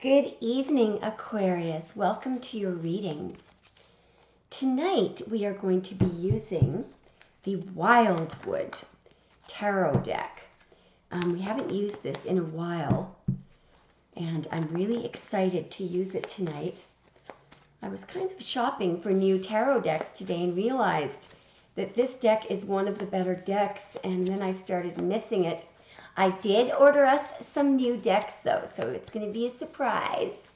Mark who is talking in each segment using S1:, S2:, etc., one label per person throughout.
S1: Good evening, Aquarius. Welcome to your reading. Tonight we are going to be using the Wildwood Tarot deck. We haven't used this in a while, and I'm really excited to use it tonight. I was kind of shopping for new tarot decks today and realized that this deck is one of the better decks, and then I started missing it. I did order us some new decks though, so it's going to be a surprise.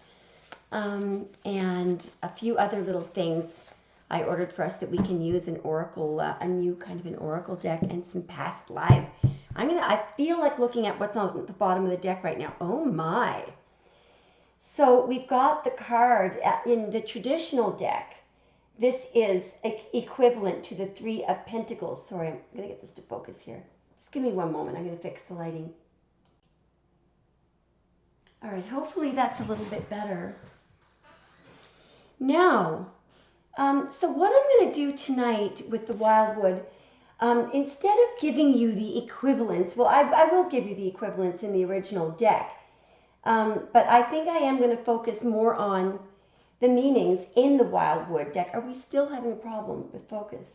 S1: And a few other little things I ordered for us that we can use an oracle, a new kind of an oracle deck, and some past live. I feel like looking at what's on the bottom of the deck right now. Oh my. So we've got the card in the traditional deck. This is equivalent to the Three of Pentacles. Sorry, I'm going to get this to focus here. Just give me one moment. I'm going to fix the lighting. All right, hopefully that's a little bit better. Now, so what I'm going to do tonight with the Wildwood, instead of giving you the equivalents, well, I will give you the equivalents in the original deck, but I think I am going to focus more on the meanings in the Wildwood deck. Are we still having a problem with focus?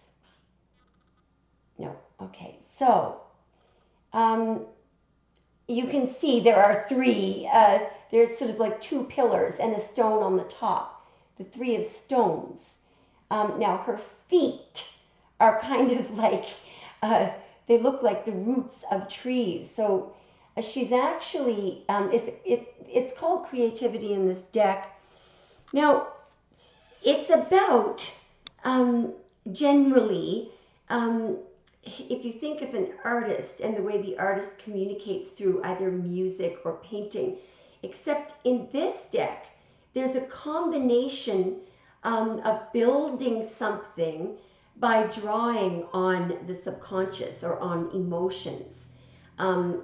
S1: No. Okay, so you can see there are three, there's sort of like two pillars and a stone on the top, the Three of Stones. Now her feet are kind of like, they look like the roots of trees. So she's actually, it's called creativity in this deck. Now, it's about, generally, if you think of an artist and the way the artist communicates through either music or painting, except in this deck, there's a combination of building something by drawing on the subconscious or on emotions. And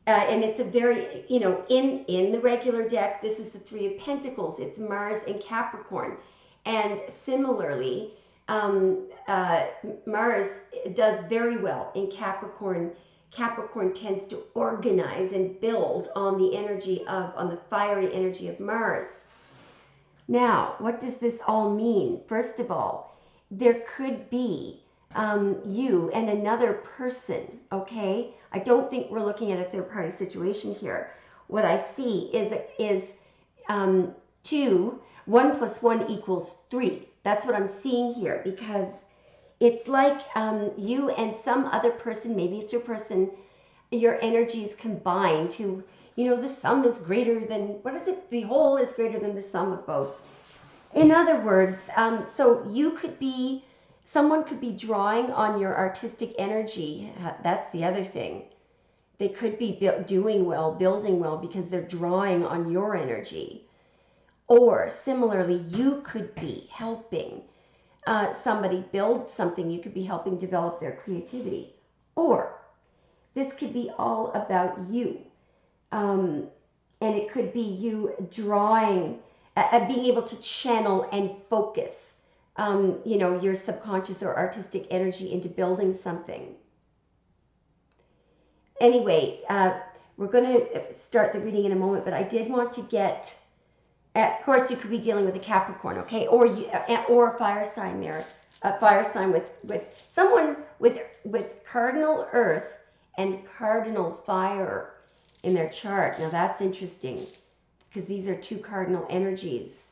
S1: it's a very, in the regular deck, this is the Three of Pentacles. It's Mars and Capricorn. And similarly, Mars does very well in Capricorn. Capricorn tends to organize and build on the fiery energy of Mars. Now, what does this all mean? First of all, there could be you and another person, okay? I don't think we're looking at a third-party situation here. What I see is 2, 1 plus 1 equals 3. That's what I'm seeing here, because it's like you and some other person, maybe it's your person, your energies combine to, the sum is greater than, what is it? The whole is greater than the sum of both. In other words, so you could be, someone could be drawing on your artistic energy. That's the other thing. They could be doing well, building well, because they're drawing on your energy. Or similarly, you could be helping somebody build something. You could be helping develop their creativity. Or this could be all about you. And it could be you drawing, being able to channel and focus, your subconscious or artistic energy into building something. Anyway, we're going to start the reading in a moment, but I did want to get, of course, you could be dealing with a Capricorn, okay, or a fire sign there, a fire sign with someone with cardinal earth and cardinal fire in their chart. Now that's interesting, because these are two cardinal energies.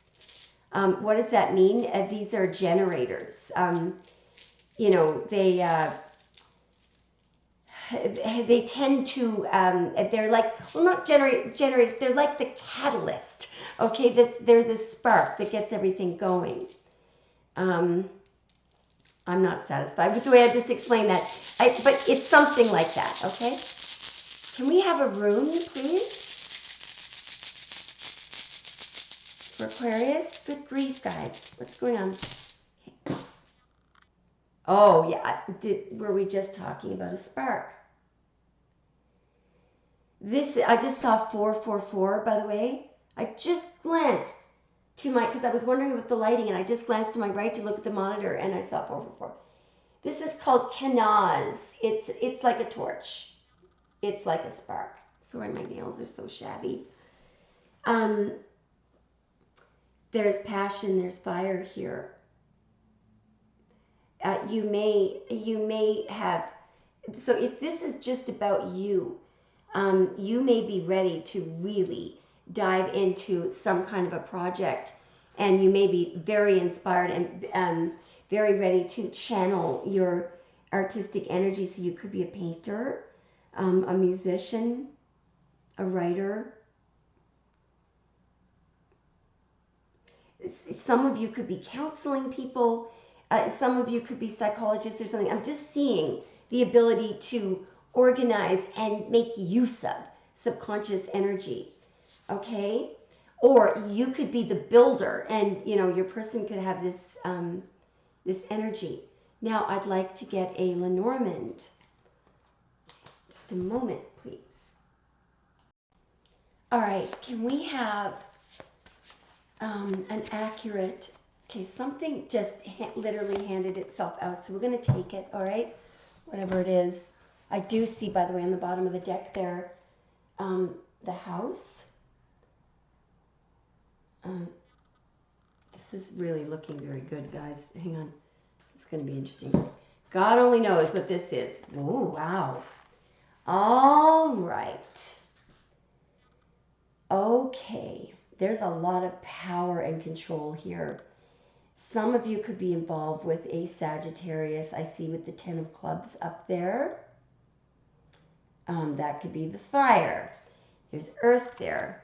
S1: What does that mean? These are generators. They tend to, they're like, well, not generators, they're like the catalyst, okay? They're the spark that gets everything going. I'm not satisfied with the way I just explained that, but it's something like that, okay? Can we have a rune, please? For Aquarius? Good grief, guys. What's going on? Okay. Oh, yeah. Were we just talking about a spark? This, I just saw 444, by the way. I just glanced to because I was wondering with the lighting, and I just glanced to my right to look at the monitor, and I saw 444. This is called Kenaz. It's like a torch. It's like a spark. Sorry, my nails are so shabby. There's passion, there's fire here. You may have, so if this is just about you, you may be ready to really dive into some kind of a project, and you may be very inspired and very ready to channel your artistic energy. So you could be a painter, a musician, a writer. Some of you could be counseling people. Some of you could be psychologists or something. I'm just seeing the ability to organize and make use of subconscious energy, okay? Or you could be the builder, and you know your person could have this this energy. Now I'd like to get a Lenormand. Just a moment, please. All right, can we have an accurate? Okay, something just literally handed itself out, so we're going to take it, all right? Whatever it is. I do see, by the way, on the bottom of the deck there, the house. This is really looking very good, guys. Hang on. It's going to be interesting. God only knows what this is. Oh, wow. All right. Okay. There's a lot of power and control here. Some of you could be involved with a Sagittarius. I see with the 10 of clubs up there. That could be the fire. There's earth there.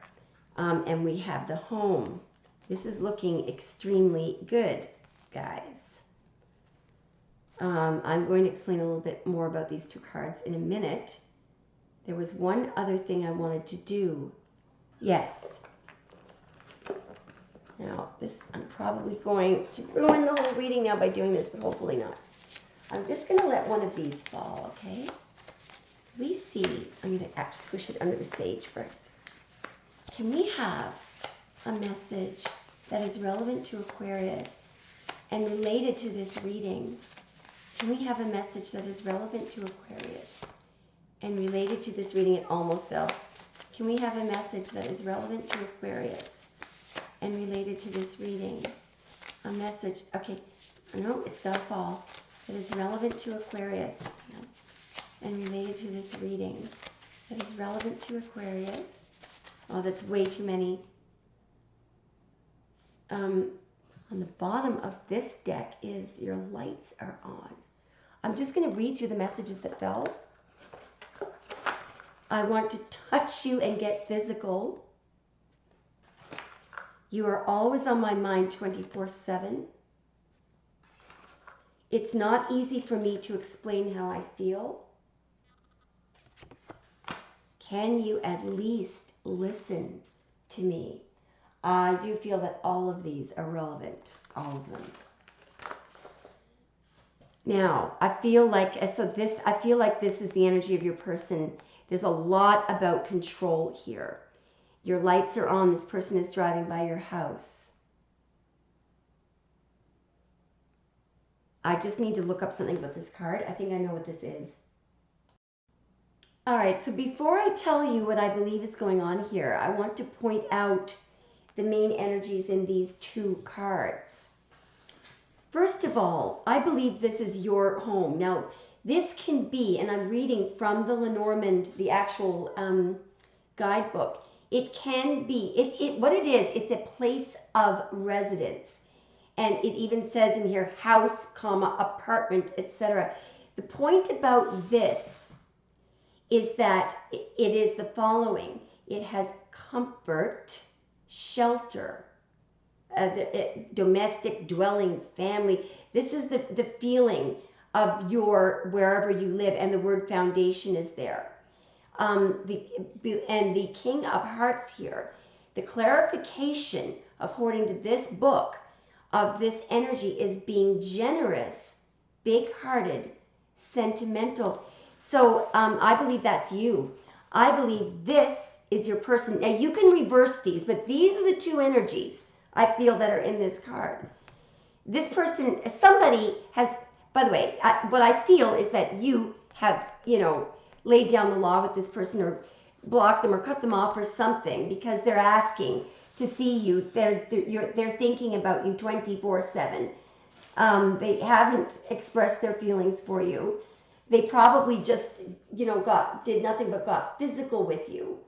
S1: And we have the home. This is looking extremely good, guys. I'm going to explain a little bit more about these two cards in a minute. There was one other thing I wanted to do. Yes. Now, this, I'm probably going to ruin the whole reading now by doing this, but hopefully not. I'm just going to let one of these fall, okay? We see, I'm going to actually swish it under the sage first. Can we have a message that is relevant to Aquarius and related to this reading? Can we have a message that is relevant to Aquarius and related to this reading? It almost fell. Can we have a message that is relevant to Aquarius and related to this reading? A message, okay, no, it's got to fall. That is relevant to Aquarius and related to this reading. That is relevant to Aquarius. Oh, that's way too many. On the bottom of this deck is your lights are on. I'm just going to read through the messages that fell. I want to touch you and get physical. You are always on my mind 24/7. It's not easy for me to explain how I feel. Can you at least listen to me? I do feel that all of these are relevant, all of them. Now, I feel like this is the energy of your person. There's a lot about control here. Your lights are on. This person is driving by your house. I just need to look up something about this card. I think I know what this is. All right, so before I tell you what I believe is going on here, I want to point out the main energies in these two cards. First of all, I believe this is your home. Now, this can be, and I'm reading from the Lenormand, the actual guidebook. It can be, what it is, it's a place of residence. And it even says in here, house, comma, apartment, etc. The point about this is that it is the following. It has comfort, shelter, domestic dwelling, family. This is the feeling of your wherever you live, and the word foundation is there. And the King of Hearts here, the clarification according to this book of this energy is being generous, big-hearted, sentimental. So I believe that's you. I believe this is your person. Now you can reverse these, but these are the two energies I feel that are in this card. This person, somebody has, by the way, what I feel is that you have, laid down the law with this person, or block them or cut them off or something, because they're asking to see you. They're thinking about you 24/7. They haven't expressed their feelings for you. They probably just, did nothing but got physical with you,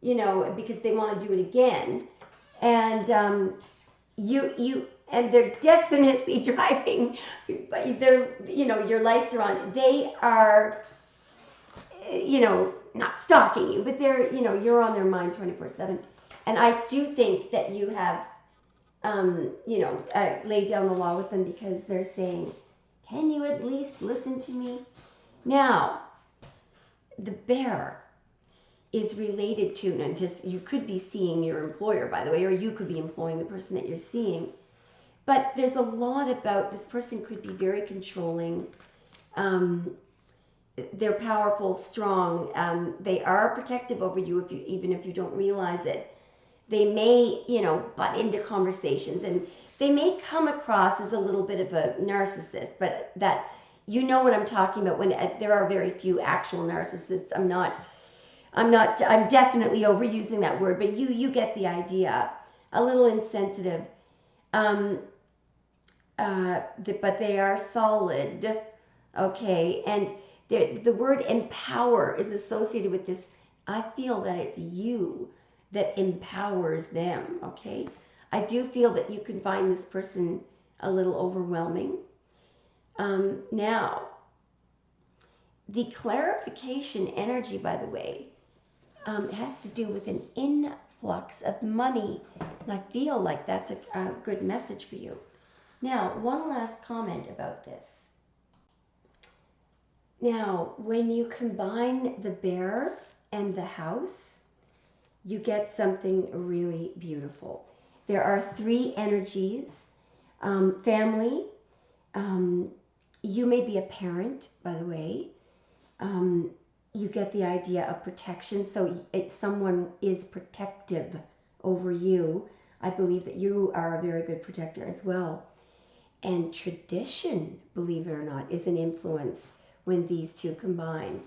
S1: because they want to do it again. And and they're definitely driving, but your lights are on. They are, not stalking you, but they're, you're on their mind 24/7. And I do think that you have, laid down the law with them, because they're saying, can you at least listen to me? Now, the bear is related to, and you could be seeing your employer, by the way, or you could be employing the person that you're seeing. But there's a lot about, this person could be very controlling. They're powerful, strong. They are protective over you, even if you don't realize it. They may, butt into conversations, and they may come across as a little bit of a narcissist, but that, what I'm talking about when there are very few actual narcissists. I'm definitely overusing that word, but you get the idea. A little insensitive. But they are solid. Okay. And the word empower is associated with this. I feel that it's you that empowers them. Okay. I do feel that you can find this person a little overwhelming. Now, the clarification energy, by the way, has to do with an influx of money. And I feel like that's a good message for you. Now, one last comment about this. Now, when you combine the bear and the house, you get something really beautiful. There are 3 energies. Family. You may be a parent, by the way. You get the idea of protection. So someone is protective over you. I believe that you are a very good protector as well. And tradition, believe it or not, is an influence when these two combine.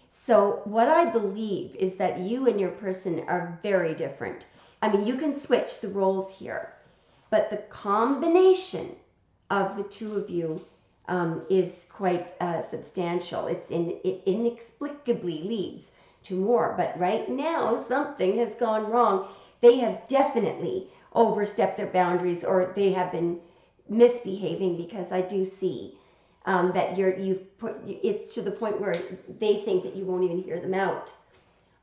S1: So what I believe is that you and your person are very different. I mean, you can switch the roles here, but the combination of the two of you is quite substantial. It inexplicably leads to more, but right now something has gone wrong. They have definitely overstepped their boundaries, or they have been misbehaving, because I do see that it's to the point where they think that you won't even hear them out.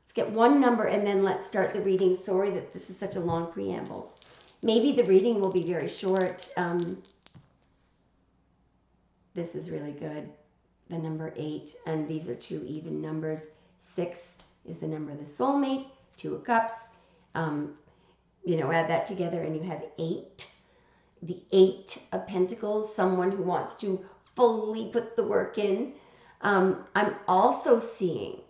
S1: Let's get one number and then let's start the reading. Sorry that this is such a long preamble. Maybe the reading will be very short. This is really good. The number 8, and these are 2 even numbers. 6 is the number of the soulmate, 2 of cups. Add that together and you have 8. The 8 of pentacles, someone who wants to fully put the work in. I'm also seeing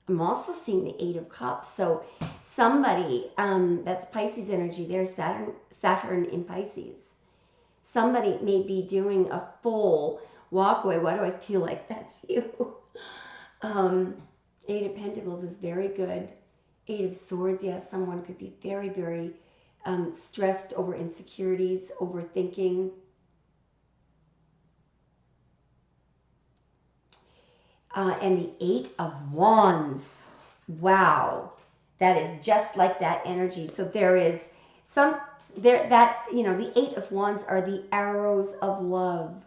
S1: the 8 of cups. So somebody, that's Pisces energy there, Saturn in Pisces. Somebody may be doing a full walkway. Why do I feel like that's you? 8 of Pentacles is very good. 8 of Swords, yes, someone could be very, very stressed over insecurities, overthinking. And the 8 of Wands. Wow. That is just like that energy. So there is the 8 of Wands are the arrows of love.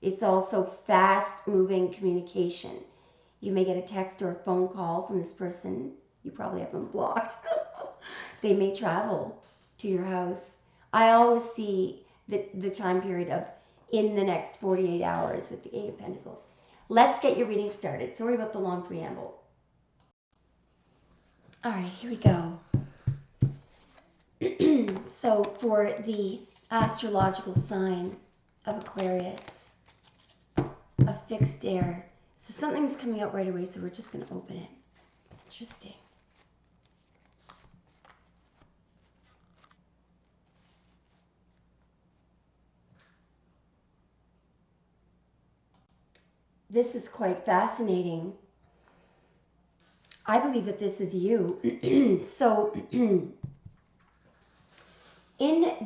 S1: It's also fast moving communication. You may get a text or a phone call from this person. You probably have them blocked. They may travel to your house. I always see the time period of in the next 48 hours with the 8 of Pentacles. Let's get your reading started. Sorry about the long preamble. All right, here we go. So for the astrological sign of Aquarius, a fixed air. So something's coming out right away, so we're just going to open it. Interesting. This is quite fascinating. I believe that this is you. So in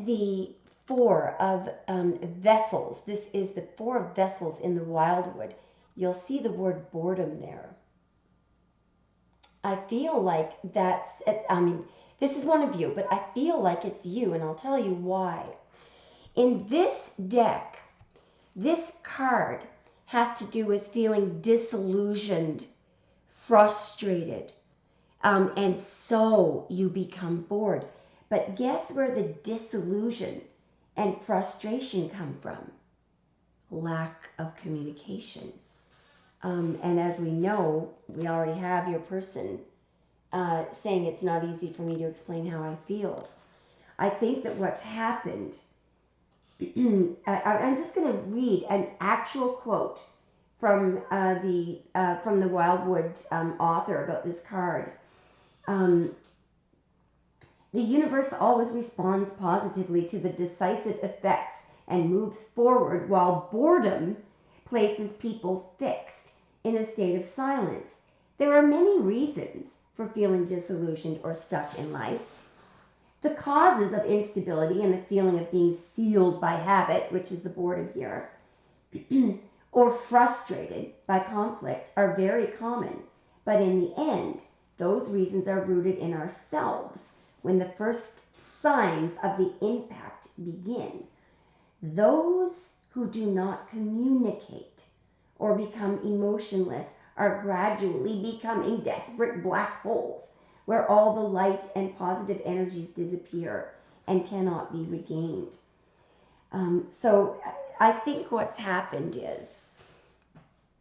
S1: the Four of Vessels, this is the Four of Vessels in the Wildwood, you'll see the word boredom there. I feel like that's, I mean, this is one of you, but I feel like it's you, and I'll tell you why. In this deck, this card has to do with feeling disillusioned, frustrated, and so you become bored. But guess where the disillusion and frustration come from? Lack of communication. And as we know, we already have your person saying it's not easy for me to explain how I feel. I think that what's happened, I'm just going to read an actual quote from the Wildwood author about this card. The universe always responds positively to the decisive effects and moves forward, while boredom places people fixed in a state of silence. There are many reasons for feeling disillusioned or stuck in life. The causes of instability and the feeling of being sealed by habit, which is the boredom here, or frustrated by conflict are very common. But in the end, those reasons are rooted in ourselves when the first signs of the impact begin. Those who do not communicate or become emotionless are gradually becoming desperate black holes where all the light and positive energies disappear and cannot be regained. So I think what's happened is,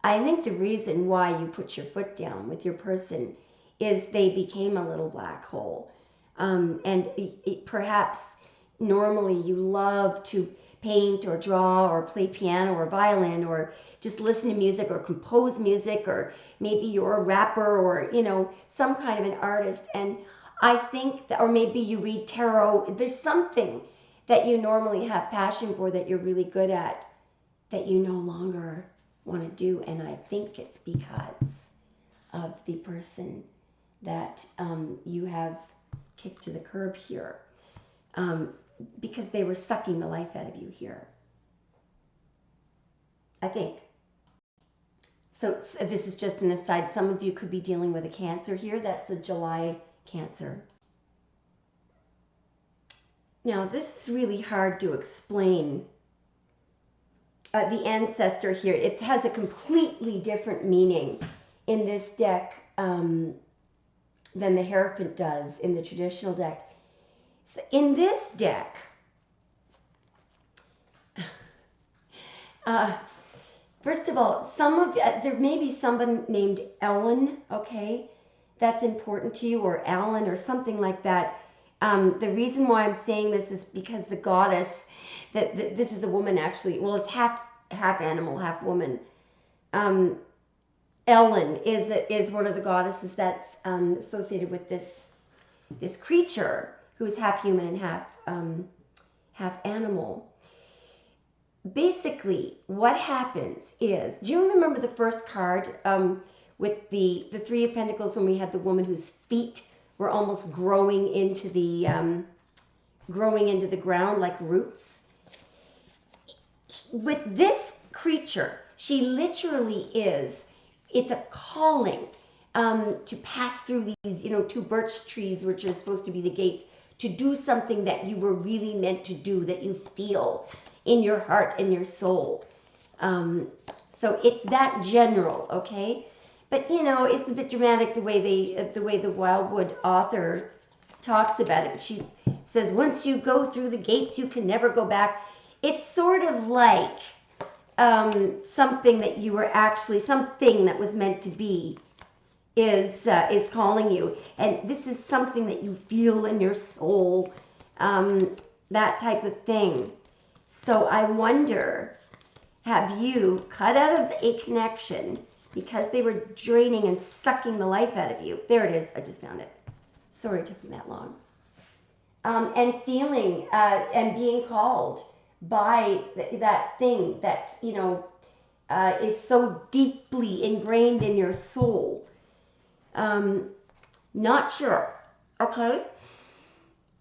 S1: I think the reason why you put your foot down with your person is they became a little black hole. And perhaps normally you love to paint or draw or play piano or violin or just listen to music or compose music, or maybe you're a rapper or, you know, some kind of an artist. And I think that, or maybe you read tarot, there's something that you normally have passion for that you're really good at that you no longer want to do. And I think it's because of the person that you have kicked to the curb here, because they were sucking the life out of you here, I think. So this is just an aside. Some of you could be dealing with a Cancer here. That's a July Cancer. Now, this is really hard to explain. The ancestor here, it has a completely different meaning in this deck than the Hierophant does in the traditional deck. So in this deck, first of all, there may be someone named Ellen, okay? That's important to you, or Alan, or something like that. The reason why I'm saying this is because the goddess, that this is a woman actually, well, it's half animal, half woman. Ellen is one of the goddesses that's associated with this creature who is half human and half animal. Basically, what happens is, do you remember the first card with the Three of Pentacles, when we had the woman whose feet were almost growing into the ground like roots? With this creature, she literally is, it's a calling to pass through these, two birch trees, which are supposed to be the gates, to do something that you were really meant to do, that you feel in your heart and your soul. So it's that general, okay? But it's a bit dramatic the way the Wildwood author talks about it. She says, once you go through the gates, you can never go back. It's sort of like something that you were actually, something that was meant to be is calling you. And this is something that you feel in your soul, that type of thing. So I wonder, have you cut out of a connection because they were draining and sucking the life out of you? There it is. I just found it. Sorry it took me that long. And feeling and being called by that thing that, is so deeply ingrained in your soul. Not sure. Okay.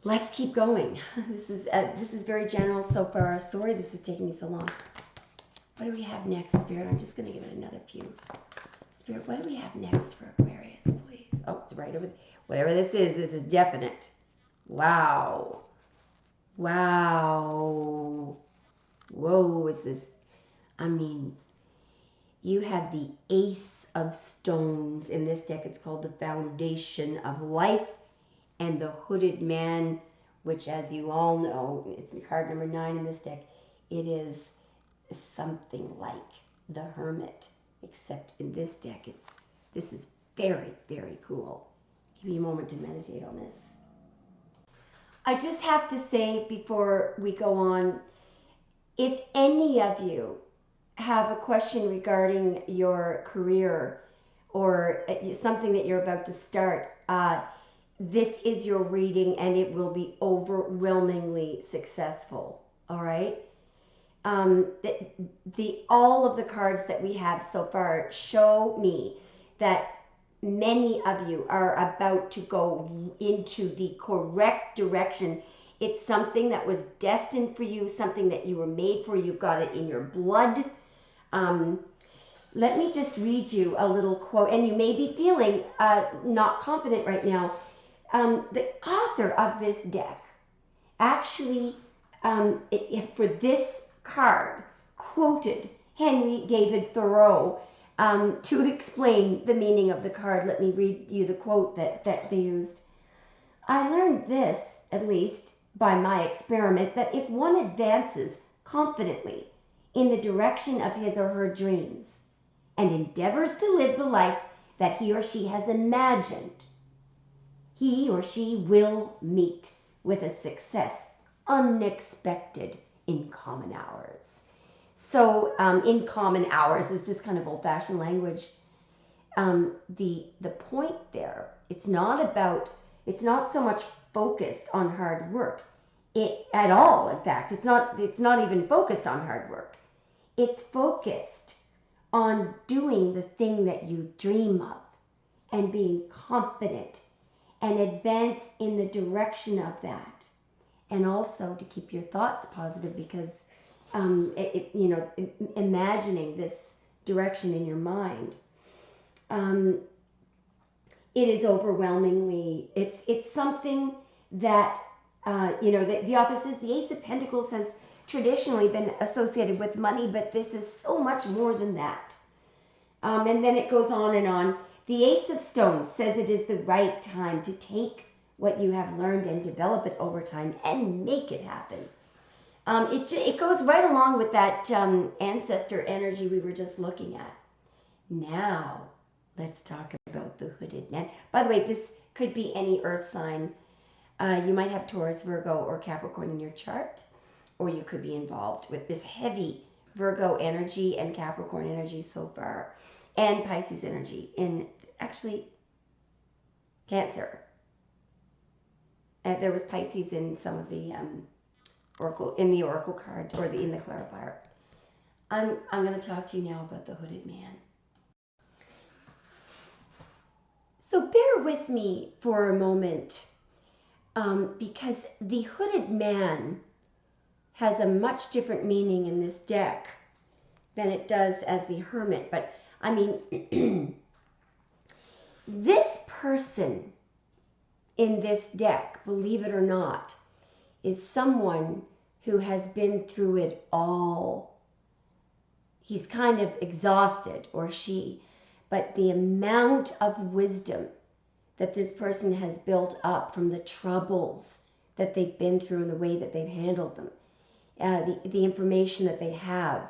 S1: Let's keep going. This is very general so far. Sorry this is taking me so long. What do we have next, Spirit? I'm just going to give it another few. Spirit, what do we have next for Aquarius, please? Oh, it's right over there. Whatever this is definite. Wow. Wow. Whoa, is this? I mean, you have the Ace of Stones in this deck. It's called the Foundation of Life. And the Hooded Man, which, as you all know, it's card number 9 in this deck. It is something like the Hermit, except in this deck, this is very, very cool. Give me a moment to meditate on this. I just have to say before we go on, if any of you have a question regarding your career or something that you're about to start, this is your reading and it will be overwhelmingly successful. All right. All of the cards that we have so far show me that many of you are about to go into the correct direction. It's something that was destined for you, something that you were made for. You've got it in your blood. Let me just read you a little quote, and you may be feeling not confident right now. The author of this deck actually, for this card, quoted Henry David Thoreau to explain the meaning of the card. Let me read you the quote that they used. I learned this, at least by my experiment, that if one advances confidently in the direction of his or her dreams and endeavors to live the life that he or she has imagined, he or she will meet with a success unexpected in common hours. So in common hours is just kind of old-fashioned language. The point there, it's not so much focused on hard work at all. In fact, it's not even focused on hard work. It's focused on doing the thing that you dream of and being confident and advance in the direction of that. And also to keep your thoughts positive, because imagining this direction in your mind, it is overwhelmingly, it's something that, the author says the Ace of Pentacles has traditionally been associated with money, but this is so much more than that. And then it goes on and on. The Ace of Stones says it is the right time to take what you have learned and develop it over time and make it happen. It goes right along with that ancestor energy we were just looking at. Now, let's talk about the Hooded Man. By the way, this could be any earth sign. You might have Taurus, Virgo, or Capricorn in your chart, or you could be involved with this heavy Virgo energy and Capricorn energy so far, and Pisces energy, and actually Cancer. There was Pisces in some of the oracle card, or in the clarifier. I'm going to talk to you now about the Hooded Man. So bear with me for a moment, because the Hooded Man has a much different meaning in this deck than it does as the Hermit. But I mean, this person in this deck, believe it or not, is someone who has been through it all. He's kind of exhausted, or she, but the amount of wisdom that this person has built up from the troubles that they've been through and the way that they've handled them, the information that they have,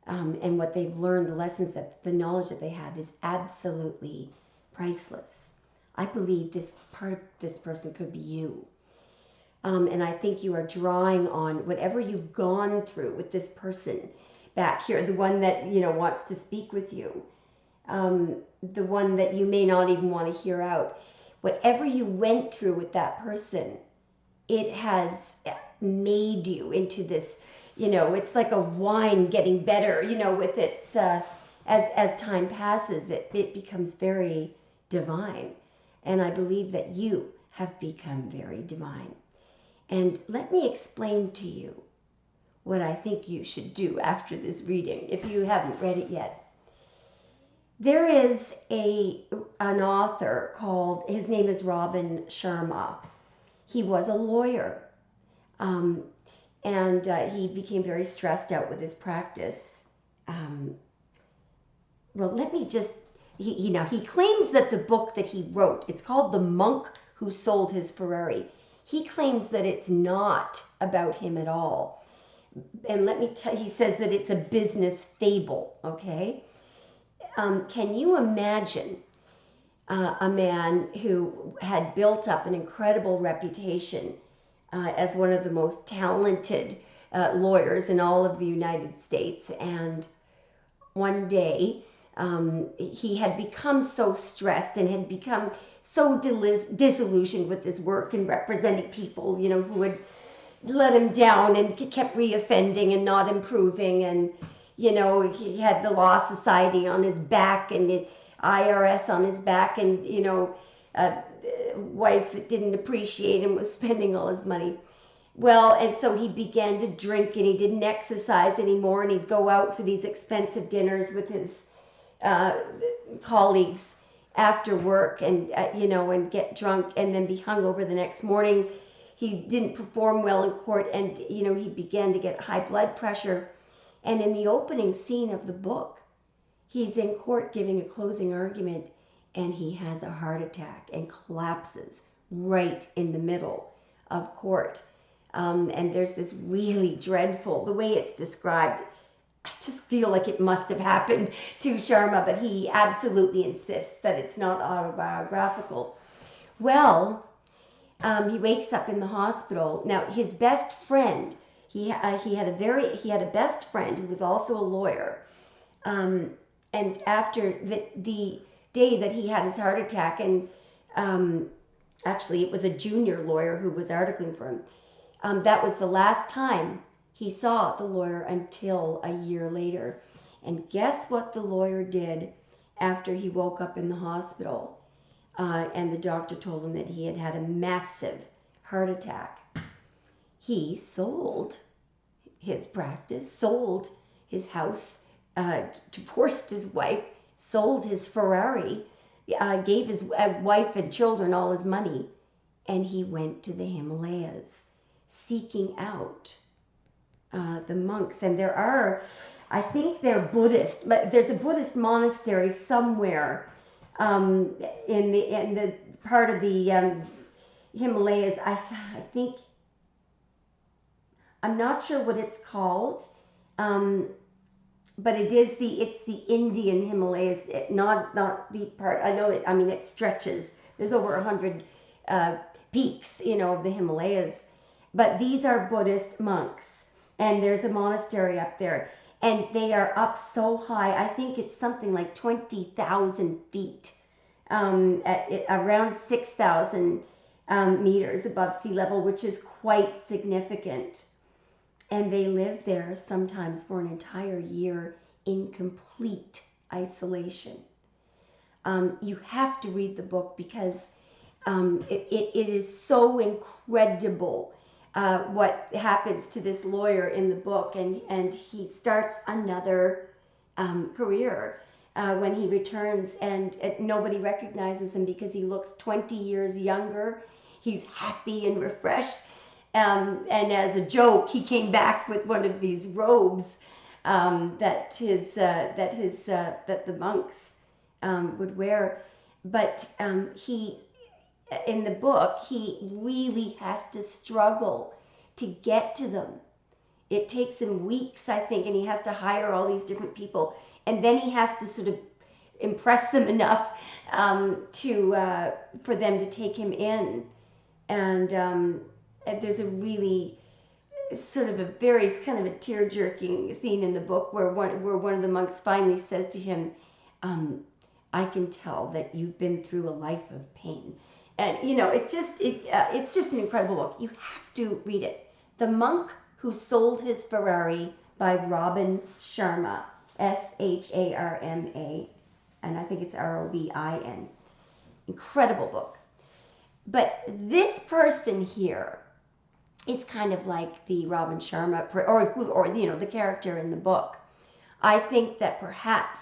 S1: and what they've learned, the lessons, the knowledge that they have is absolutely priceless. I believe this part of this person could be you. And I think you are drawing on whatever you've gone through with this person back here, the one that, wants to speak with you, the one that you may not even want to hear out. Whatever you went through with that person, it has made you into this, it's like a wine getting better, with its, as time passes, it becomes very divine. and I believe that you have become very divine. And let me explain to you what I think you should do after this reading, if you haven't read it yet. There is an author called, his name is Robin Sharma. He was a lawyer, and he became very stressed out with his practice. Well, let me just, he claims that the book that he wrote, it's called The Monk Who Sold His Ferrari. He claims that it's not about him at all. And let me tell you, he says that it's a business fable, okay? Can you imagine a man who had built up an incredible reputation as one of the most talented lawyers in all of the United States, and one day he had become so stressed and had become so disillusioned with his work and representing people, you know, who had let him down and kept reoffending and not improving, and you know, he had the Law Society on his back and the IRS on his back, and you know, wife that didn't appreciate him, was spending all his money. Well, and so he began to drink, and he didn't exercise anymore, and he'd go out for these expensive dinners with his colleagues after work, and you know, and get drunk and then be hungover the next morning. He didn't perform well in court, and you know, he began to get high blood pressure. And in the opening scene of the book, he's in court giving a closing argument, and he has a heart attack and collapses right in the middle of court. And there's this really dreadful, the way it's described, I just feel like it must have happened to Sharma, but he absolutely insists that it's not autobiographical. Well, he wakes up in the hospital. Now, his best friend, he had a best friend who was also a lawyer. And after the day that he had his heart attack, and actually it was a junior lawyer who was articling for him, that was the last time he saw the lawyer until a year later. And guess what the lawyer did after he woke up in the hospital? And the doctor told him that he had had a massive heart attack. He sold his practice, sold his house, divorced his wife, sold his Ferrari, gave his wife and children all his money, and he went to the Himalayas seeking out the monks. And there are, I think they're Buddhist, but there's a Buddhist monastery somewhere in the part of the Himalayas. I think, I'm not sure what it's called, but it's the Indian Himalayas, not the part. I know it. I mean, it stretches. There's over 100 peaks, you know, of the Himalayas. But these are Buddhist monks, and there's a monastery up there, and they are up so high. I think it's something like 20,000 feet, at around 6,000 meters above sea level, which is quite significant. And they live there sometimes for an entire year in complete isolation. You have to read the book because it is so incredible what happens to this lawyer in the book. And he starts another career when he returns, and nobody recognizes him because he looks 20 years younger. He's happy and refreshed. And as a joke, he came back with one of these robes that the monks would wear. But in the book, he really has to struggle to get to them. It takes him weeks, I think, and he has to hire all these different people, and then he has to sort of impress them enough for them to take him in. And there's a really sort of a very kind of a tear-jerking scene in the book where one of the monks finally says to him, "I can tell that you've been through a life of pain." And you know, it's just an incredible book. You have to read it. The Monk Who Sold His Ferrari by Robin Sharma, Sharma, and I think it's Robin. Incredible book. But this person here is kind of like the Robin Sharma, or you know, the character in the book. I think that perhaps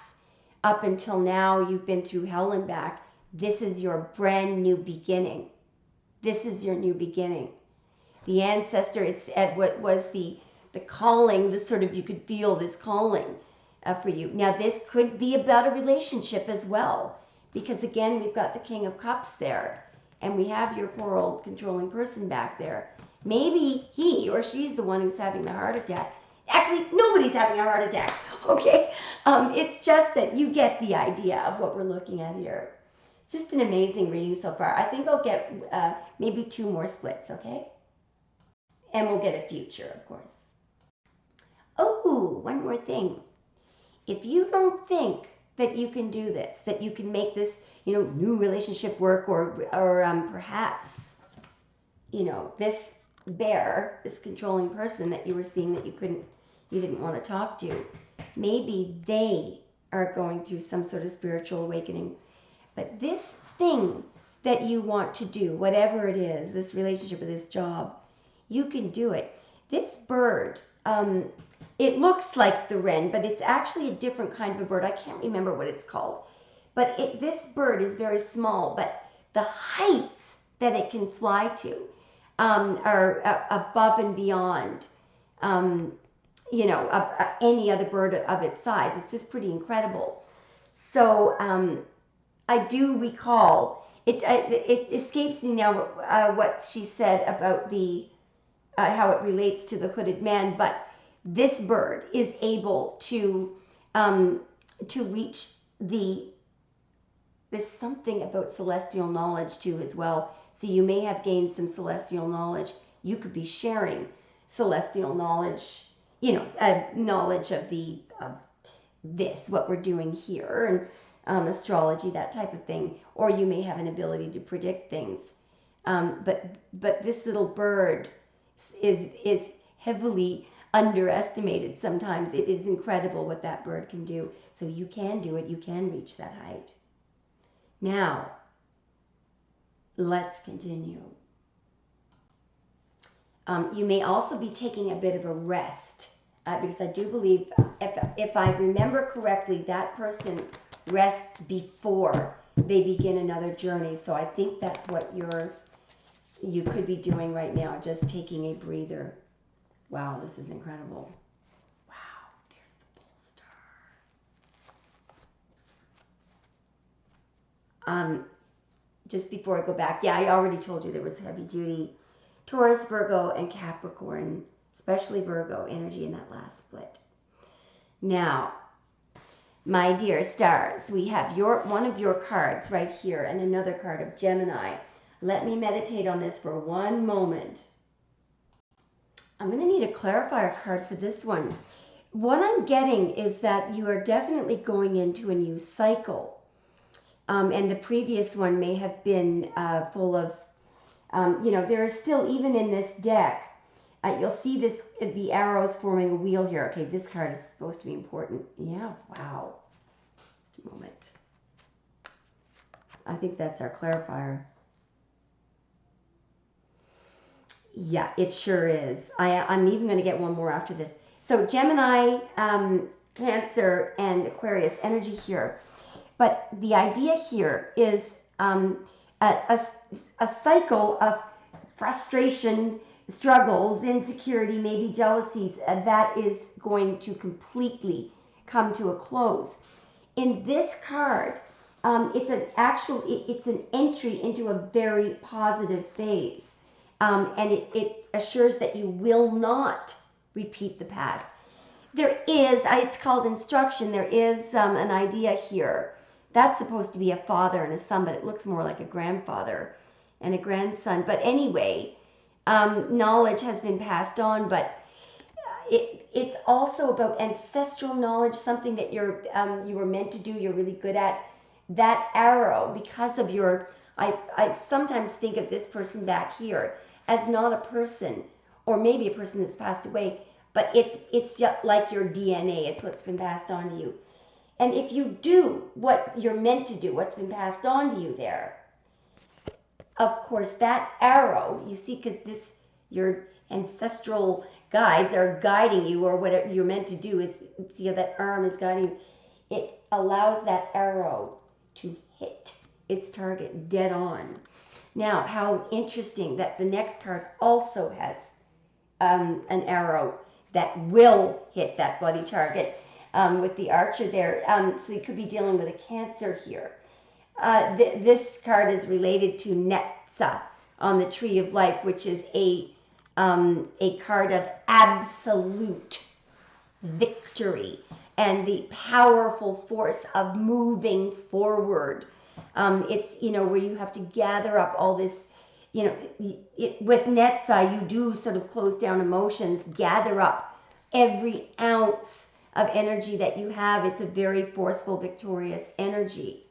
S1: up until now you've been through hell and back. This is your brand new beginning. This is your new beginning. The ancestor, it's at what was the calling, this sort of, you could feel this calling for you. Now this could be about a relationship as well, because again, we've got the King of Cups there, and we have your poor old controlling person back there. Maybe he or she's the one who's having the heart attack. Actually, nobody's having a heart attack, okay? It's just that you get the idea of what we're looking at here. It's just an amazing reading so far. I think I'll get maybe 2 more splits, okay? And we'll get a future, of course. Oh, one more thing. If you don't think that you can do this, that you can make this, you know, new relationship work, or perhaps, you know, this bear, this controlling person that you were seeing that you didn't want to talk to, maybe they are going through some sort of spiritual awakening. But this thing that you want to do, whatever it is, this relationship or this job, you can do it. This bird, it looks like the wren, but it's actually a different kind of a bird. I can't remember what it's called. But this bird is very small, but the heights that it can fly to are above and beyond, you know, any other bird of its size. It's just pretty incredible. So I do recall, it escapes me now what she said about the how it relates to the hooded man, but this bird is able to reach there's something about celestial knowledge too as well. So you may have gained some celestial knowledge. You could be sharing celestial knowledge, you know, knowledge of what we're doing here, and astrology, that type of thing. Or you may have an ability to predict things. But this little bird is heavily underestimated sometimes. It is incredible what that bird can do. So you can do it. You can reach that height. Now, let's continue. You may also be taking a bit of a rest, because I do believe, if I remember correctly, that person rests before they begin another journey. So I think that's what you could be doing right now, just taking a breather. Wow, this is incredible. Wow, there's the pole star. Just before I go back, yeah, I already told you there was heavy duty Taurus, Virgo, and Capricorn, especially Virgo energy in that last split. Now, my dear stars, we have one of your cards right here and another card of Gemini. Let me meditate on this for one moment. I'm going to need a clarifier card for this one. What I'm getting is that you are definitely going into a new cycle. And the previous one may have been full of, you know, there is still, even in this deck, you'll see the arrows forming a wheel here. Okay, this card is supposed to be important. Yeah, wow. Just a moment. I think that's our clarifier. Yeah, it sure is. I'm even going to get one more after this. So Gemini, Cancer, and Aquarius energy here. But the idea here is a cycle of frustration, struggles, insecurity, maybe jealousies, that is going to completely come to a close. In this card, it's an entry into a very positive phase. And it assures that you will not repeat the past. There is, it's called instruction, there is an idea here. That's supposed to be a father and a son, but it looks more like a grandfather and a grandson. But anyway, knowledge has been passed on, but it's also about ancestral knowledge, something that you were meant to do, you're really good at. That arrow, because of I sometimes think of this person back here as not a person, or maybe a person that's passed away, but it's just like your DNA. It's what's been passed on to you. And if you do what you're meant to do, what's been passed on to you there, of course, that arrow, you see, because your ancestral guides are guiding you, or what you're meant to do is, see how that arm is guiding you. It allows that arrow to hit its target dead on. Now, how interesting that the next card also has an arrow that will hit that bloody target with the archer there. So you could be dealing with a Cancer here. This card is related to Netza on the Tree of Life, which is a card of absolute victory and the powerful force of moving forward. It's, where you have to gather up all this, with Netza, you do sort of close down emotions, gather up every ounce of energy that you have. It's a very forceful, victorious energy.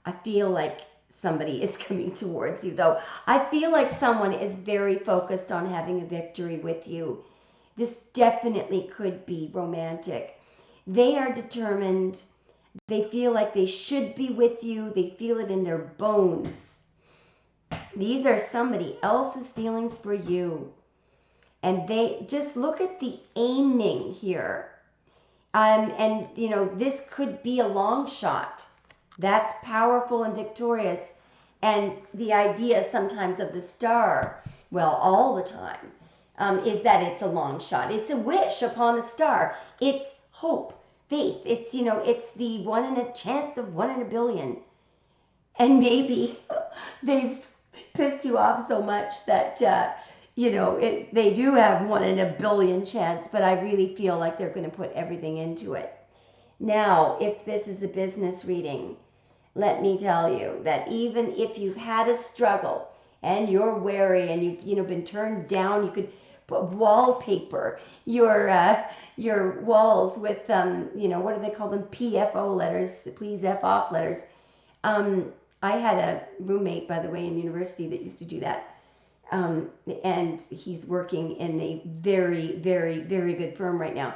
S1: I feel like somebody is coming towards you, though. I feel like someone is very focused on having a victory with you. This definitely could be romantic. They are determined. They feel like they should be with you. They feel it in their bones. These are somebody else's feelings for you. And they just look at the aiming here. And this could be a long shot. That's powerful and victorious. And the idea sometimes of the star, well, all the time, is that it's a long shot. It's a wish upon a star. It's hope, faith. It's, it's the 1 in a chance of 1 in a billion. And maybe they've pissed you off so much that, they do have 1 in a billion chance, but I really feel like they're going to put everything into it. Now, if this is a business reading, let me tell you that even if you've had a struggle and you're wary and you've been turned down, you could put wallpaper your walls with what do they call them, PFO letters, please F off letters. I had a roommate, by the way, in university that used to do that, and he's working in a very, very, very good firm right now.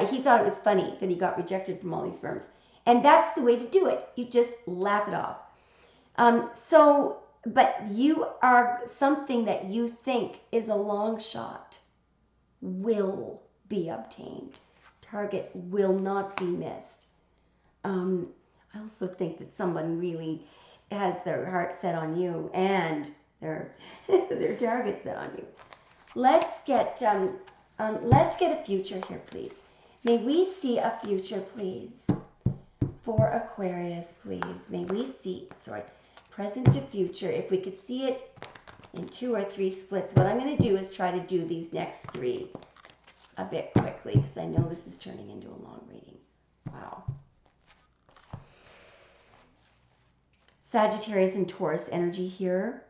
S1: He thought it was funny that he got rejected from all these firms. And that's the way to do it. You just laugh it off. But you are something that you think is a long shot will be obtained. Target will not be missed. I also think that someone really has their heart set on you and their target set on you. Let's get a future here, please. May we see a future, please? For Aquarius, please. May we see, present to future. If we could see it in 2 or 3 splits. What I'm going to do is try to do these next 3 a bit quickly, because I know this is turning into a long reading. Wow. Sagittarius and Taurus energy here.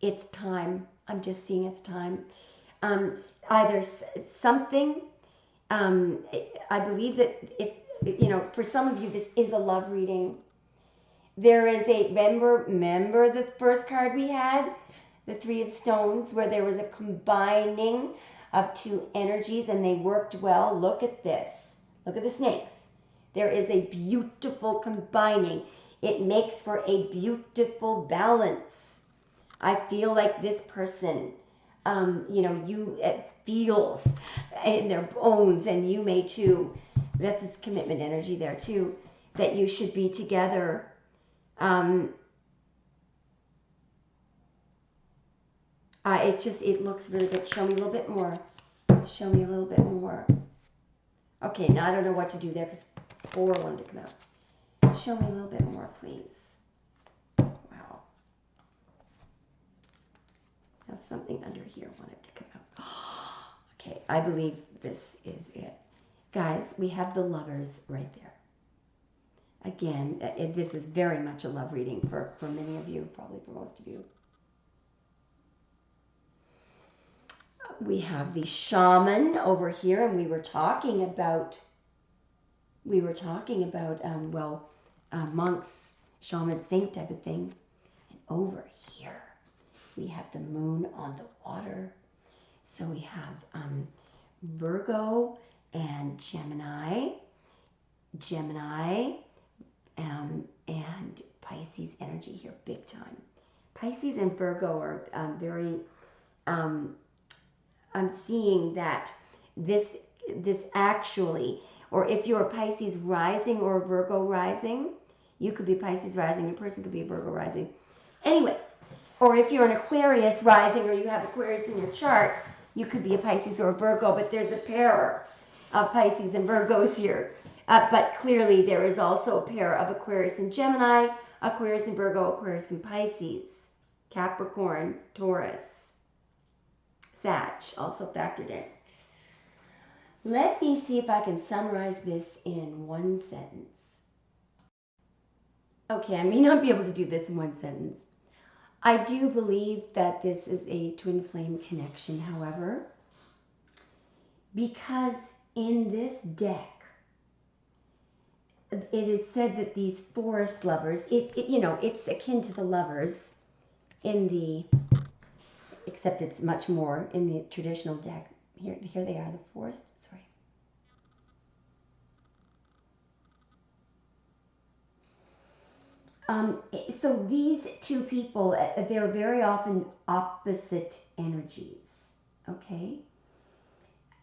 S1: It's time. I'm just seeing it's time. Either something... I believe that if, for some of you, this is a love reading. There is remember the first card we had, the 3 of Stones, where there was a combining of 2 energies and they worked well. Look at this. Look at the snakes. There is a beautiful combining. It makes for a beautiful balance. I feel like this person, it feels in their bones, and you may too. This is commitment energy there too, that you should be together. It looks really good. Show me a little bit more. Show me a little bit more. Okay, now I don't know what to do there because 4 wanted to come out. Show me a little bit more, please. Wow. Now something under here wanted to come out. Okay, I believe this is it. Guys, we have the Lovers right there. Again, this is very much a love reading for many of you, probably for most of you. We have the Shaman over here, and we were talking about monks, shaman, saint type of thing. And over here, we have the Moon on the water. So we have Virgo and Gemini. Gemini, and Pisces energy here, big time. Pisces and Virgo are very, I'm seeing that this actually, or if you're a Pisces rising or a Virgo rising, you could be Pisces rising, your person could be a Virgo rising. Anyway, or if you're an Aquarius rising or you have Aquarius in your chart, you could be a Pisces or a Virgo, but there's a pair of Pisces and Virgos here. But clearly there is also a pair of Aquarius and Gemini, Aquarius and Virgo, Aquarius and Pisces, Capricorn, Taurus, Sag also factored in. Let me see if I can summarize this in one sentence. Okay, I may not be able to do this in one sentence. I do believe that this is a twin flame connection, however, because in this deck, it is said that these forest lovers, it's akin to the lovers in the, except it's much more in the traditional deck. Here they are, the forest. So these two people, they're very often opposite energies, okay?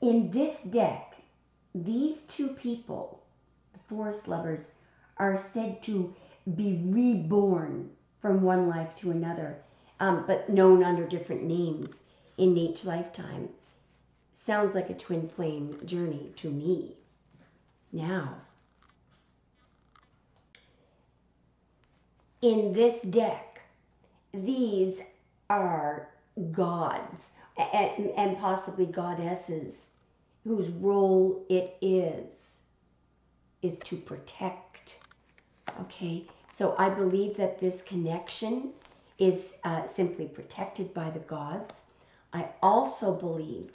S1: In this deck, these two people, the forest lovers, are said to be reborn from one life to another, but known under different names in each lifetime. Sounds like a twin flame journey to me. Now, in this deck, these are gods and possibly goddesses whose role it is to protect. Okay, so I believe that this connection is simply protected by the gods. I also believe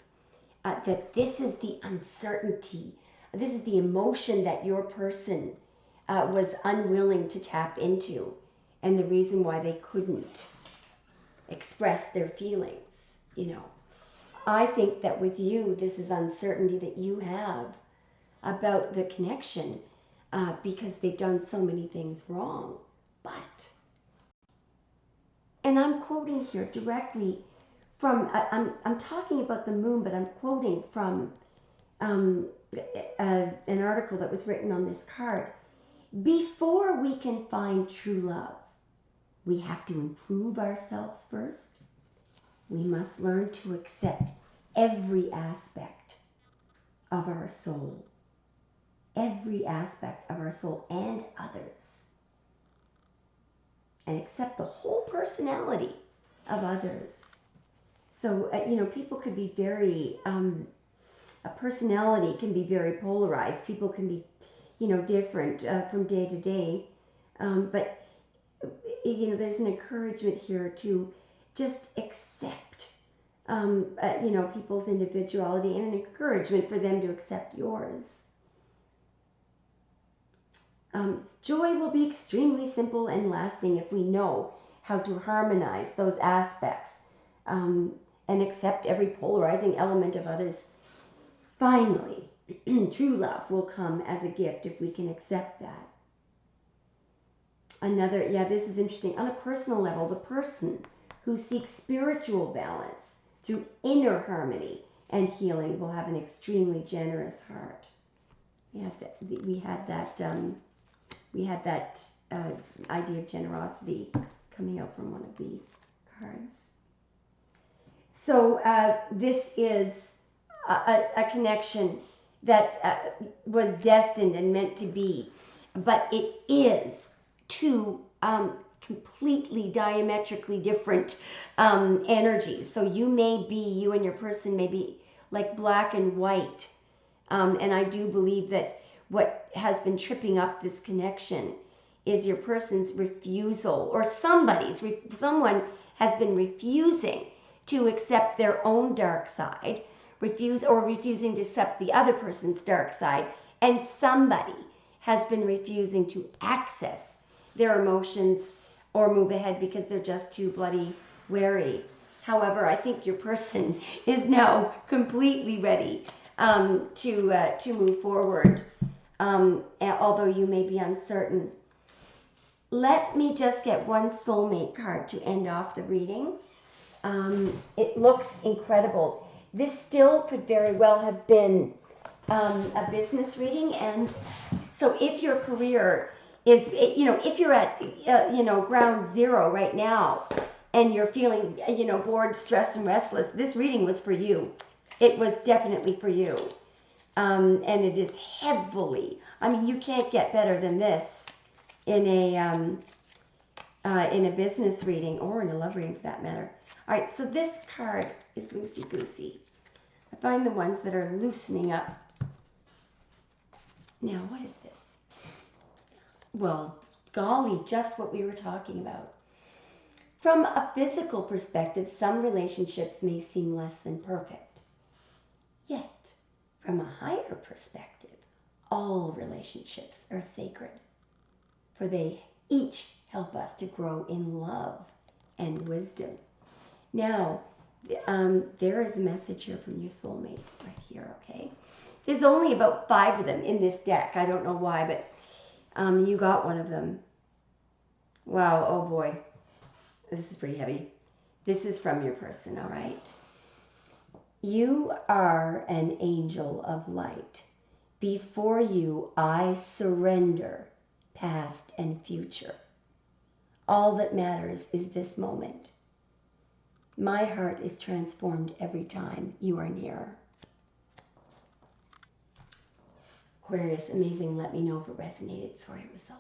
S1: that this is the uncertainty, this is the emotion that your person was unwilling to tap into, and the reason why they couldn't express their feelings, I think that with you, this is uncertainty that you have about the connection because they've done so many things wrong. But, and I'm quoting here directly from, I'm talking about the moon, but I'm quoting from an article that was written on this card. Before we can find true love, we have to improve ourselves first. We must learn to accept every aspect of our soul. Every aspect of our soul and others. And accept the whole personality of others. So, people could be very, a personality can be very polarized. People can be, different from day to day. But, there's an encouragement here to just accept, people's individuality and an encouragement for them to accept yours. Joy will be extremely simple and lasting if we know how to harmonize those aspects and accept every polarizing element of others. Finally, true love will come as a gift if we can accept that. Another, this is interesting. On a personal level, the person who seeks spiritual balance through inner harmony and healing will have an extremely generous heart. We had that idea of generosity coming out from one of the cards. So this is a connection that was destined and meant to be, but it is two completely diametrically different energies. So you and your person may be like black and white. And I do believe that what has been tripping up this connection is your person's refusal, or someone has been refusing to accept their own dark side, refusing to accept the other person's dark side, and somebody has been refusing to access their emotions or move ahead because they're just too bloody wary. However, I think your person is now completely ready to move forward. although you may be uncertain. Let me just get one soulmate card to end off the reading. It looks incredible. This still could very well have been a business reading, and so if your career is, if you're at, ground zero right now, and you're feeling, bored, stressed, and restless, this reading was for you. It was definitely for you. And it is heavily, you can't get better than this in a business reading, or in a love reading for that matter. All right, so this card is loosey-goosey. I find the ones that are loosening up. Now, what is this? Well, golly, just what we were talking about. From a physical perspective, some relationships may seem less than perfect. Yet, from a higher perspective, all relationships are sacred, for they each help us to grow in love and wisdom. Now, there is a message here from your soulmate right here, okay? There's only about 5 of them in this deck. I don't know why, but you got one of them. Wow, oh boy. This is pretty heavy. This is from your person, all right? You are an angel of light. Before you, I surrender past and future. All that matters is this moment. My heart is transformed every time you are near. Aquarius, amazing. Let me know if it resonated. Sorry, it was so